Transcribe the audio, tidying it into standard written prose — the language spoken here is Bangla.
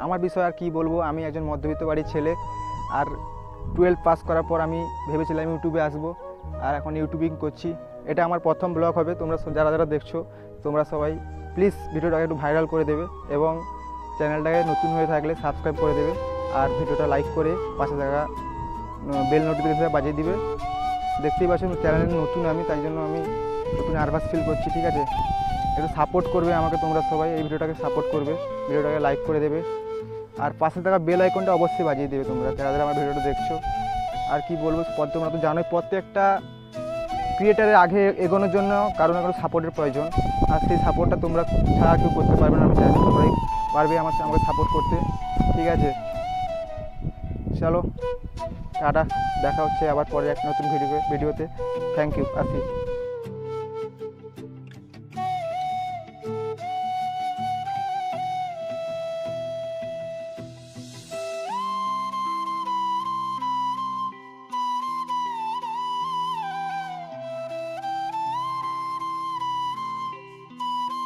আমার বিষয় আর কি বলবো, আমি একজন মধ্যবিত্ত বাড়ির ছেলে। আর 12 পাস করার পর আমি ভেবেছিলাম ইউটিউবে আসবো, আর এখন ইউটিউবিং করছি। এটা আমার প্রথম ব্লগ হবে। তোমরা যারা যারা দেখছো তোমরা সবাই প্লিজ ভিডিওটাকে একটু ভাইরাল করে দেবে এবং চ্যানেলটাকে নতুন হয়ে থাকলে সাবস্ক্রাইব করে দেবে, আর ভিডিওটা লাইক করে পাশে থাকা বেল নোটিফিকেশন বাজিয়ে দিবে। দেখতেই পাচ্ছ চ্যানেলে নতুন আমি, তাই জন্য আমি একটু নার্ভাস ফিল করছি, ঠিক আছে? একটু সাপোর্ট করবে আমাকে তোমরা সবাই, এই ভিডিওটাকে সাপোর্ট করবে, ভিডিওটাকে লাইক করে দেবে, আর পাশে থাকা বেল আইকনটা অবশ্যই বাজিয়ে দেবে তোমরা যারা যারা আমার ভিডিওটা দেখছো। আর কি বলবো, তোমরা তো জানোই প্রত্যেকটা ক্রিয়েটারের আগে এগোনোর জন্য কারণ না কারো সাপোর্টের প্রয়োজন, আর সেই সাপোর্টটা তোমরা ছাড়া কেউ করতে পারবে না। আমি চাই তোমরাই পারবে আমাকে সাপোর্ট করতে, ঠিক আছে? চলো টাটা, দেখা হচ্ছে আবার পরে এক নতুন ভিডিওতে। থ্যাংক ইউ, আসি।